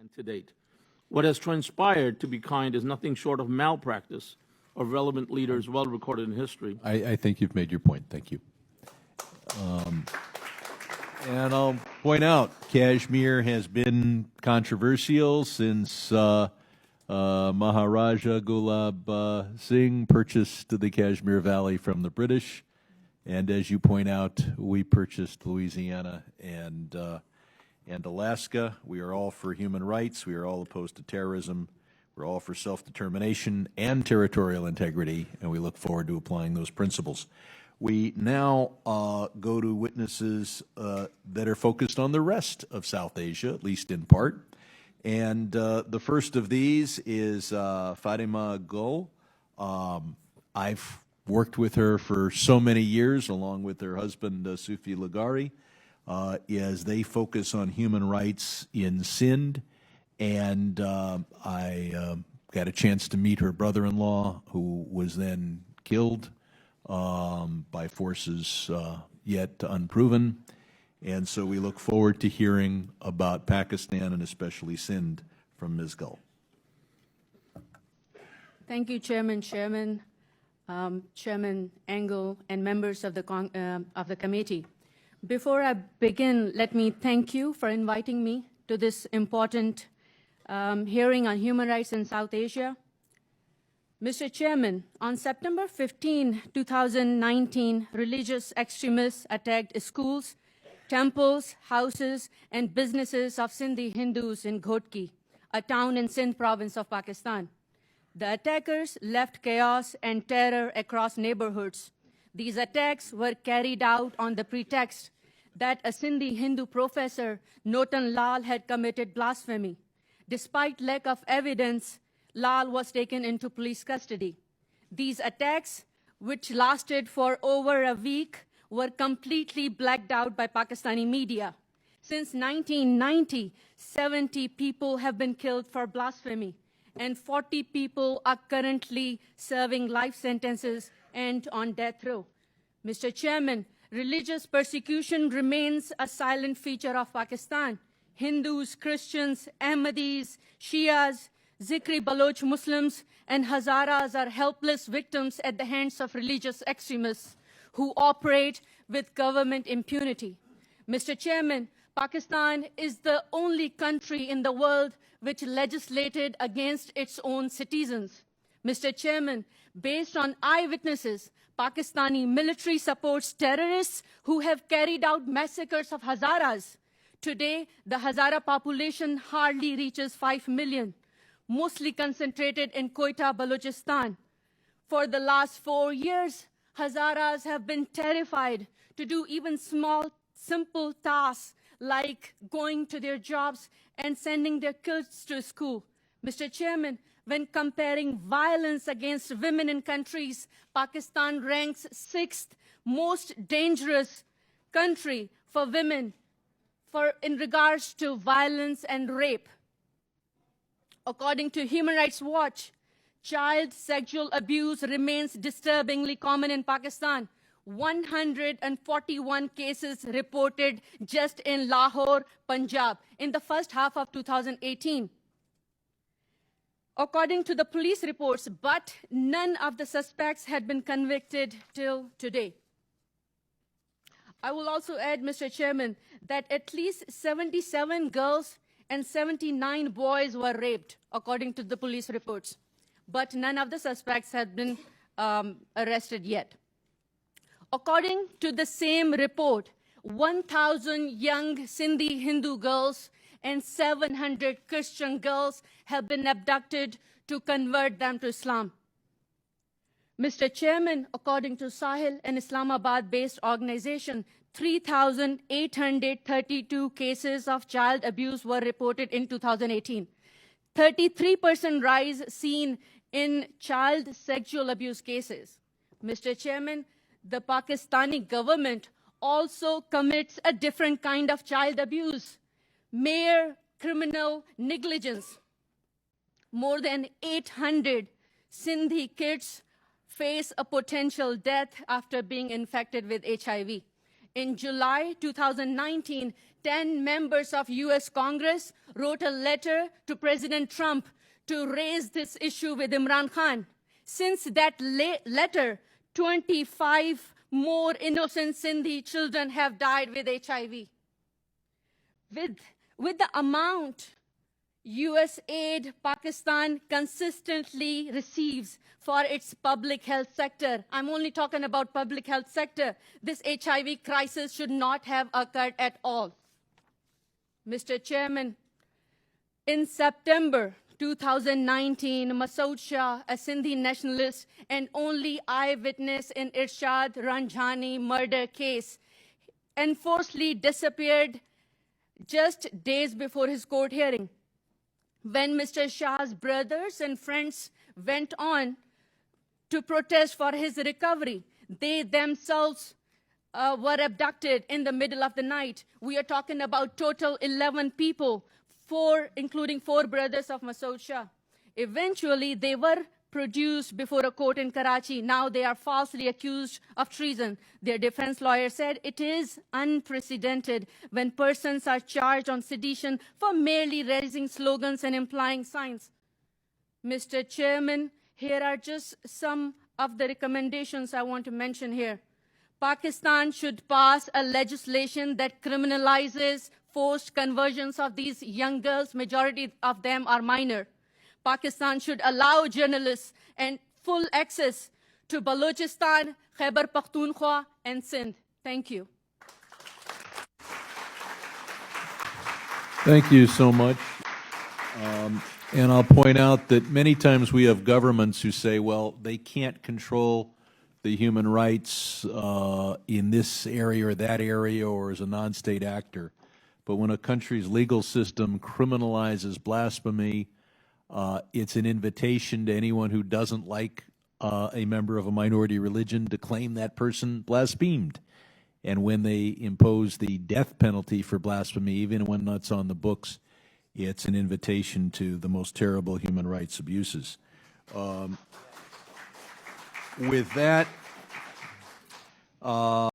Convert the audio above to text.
and to date. What has transpired, to be kind, is nothing short of malpractice of relevant leaders well recorded in history. I think you've made your point. Thank you. And I'll point out, Kashmir has been controversial since Maharaja Gulab Singh purchased the Kashmir Valley from the British. And as you point out, we purchased Louisiana and Alaska. We are all for human rights. We are all opposed to terrorism. We're all for self-determination and territorial integrity, and we look forward to applying those principles. We now go to witnesses that are focused on the rest of South Asia, at least in part. And the first of these is Fatima Gul. I've worked with her for so many years, along with her husband, Sufi Lagari, as they focus on human rights in Sindh. And I got a chance to meet her brother-in-law, who was then killed by forces yet unproven. And so we look forward to hearing about Pakistan and especially Sindh from Ms. Gul. Thank you, Chairman Engel, and members of the committee. Before I begin, let me thank you for inviting me to this important hearing on human rights in South Asia. Mr. Chairman, on September 15, 2019, religious extremists attacked schools, temples, houses, and businesses of Sindhi Hindus in Ghotki, a town in Sindh province of Pakistan. The attackers left chaos and terror across neighborhoods. These attacks were carried out on the pretext that a Sindhi Hindu professor, Notan Lal, had committed blasphemy. Despite lack of evidence, Lal was taken into police custody. These attacks, which lasted for over a week, were completely blacked out by Pakistani media. Since 1990, 70 people have been killed for blasphemy, and 40 people are currently serving life sentences and on death row. Mr. Chairman, religious persecution remains a silent feature of Pakistan. Hindus, Christians, Ahmadis, Shias, Zikri Baloch Muslims, and Hazaras are helpless victims at the hands of religious extremists who operate with government impunity. Mr. Chairman, Pakistan is the only country in the world which legislated against its own citizens. Mr. Chairman, based on eyewitnesses, Pakistani military supports terrorists who have carried out massacres of Hazaras. Today, the Hazara population hardly reaches 5 million, mostly concentrated in Quetta, Balochistan. For the last 4 years, Hazaras have been terrified to do even small, simple tasks like going to their jobs and sending their kids to school. Mr. Chairman, when comparing violence against women in countries, Pakistan ranks 6th most dangerous country for women in regards to violence and rape. According to Human Rights Watch, child sexual abuse remains disturbingly common in Pakistan. 141 cases reported just in Lahore, Punjab, in the first half of 2018. According to the police reports, but none of the suspects had been convicted till today. I will also add, Mr. Chairman, that at least 77 girls and 79 boys were raped, according to the police reports. But none of the suspects had been arrested yet. According to the same report, 1,000 young Sindhi Hindu girls and 700 Christian girls have been abducted to convert them to Islam. Mr. Chairman, according to Sahil, an Islamabad-based organization, 3,832 cases of child abuse were reported in 2018. 33% rise seen in child sexual abuse cases. Mr. Chairman, the Pakistani government also commits a different kind of child abuse, mere criminal negligence. More than 800 Sindhi kids face a potential death after being infected with HIV. In July 2019, 10 members of US Congress wrote a letter to President Trump to raise this issue with Imran Khan. Since that letter, 25 more innocent Sindhi children have died with HIV. With the amount US aid Pakistan consistently receives for its public health sector, I'm only talking about public health sector, this HIV crisis should not have occurred at all. Mr. Chairman, in September 2019, Masood Shah, a Sindhi nationalist and only eyewitness in Irshad Ranjhani murder case, enforcedly disappeared just days before his court hearing. When Mr. Shah's brothers and friends went on to protest for his recovery, they themselves were abducted in the middle of the night. We are talking about total 11 people, including 4 brothers of Masood Shah. Eventually, they were produced before a court in Karachi. Now they are falsely accused of treason. Their defense lawyer said it is unprecedented when persons are charged on sedition for merely raising slogans and implying signs. Mr. Chairman, here are just some of the recommendations I want to mention here. Pakistan should pass a legislation that criminalizes forced conversions of these young girls. Majority of them are minor. Pakistan should allow journalists and full access to Balochistan, Khyber Pakhtunkhwa, and Sindh. Thank you. Thank you so much. And I'll point out that many times we have governments who say, well, they can't control the human rights in this area or that area or as a non-state actor. But when a country's legal system criminalizes blasphemy, it's an invitation to anyone who doesn't like a member of a minority religion to claim that person blasphemed. And when they impose the death penalty for blasphemy, even when that's on the books, it's an invitation to the most terrible human rights abuses. With that,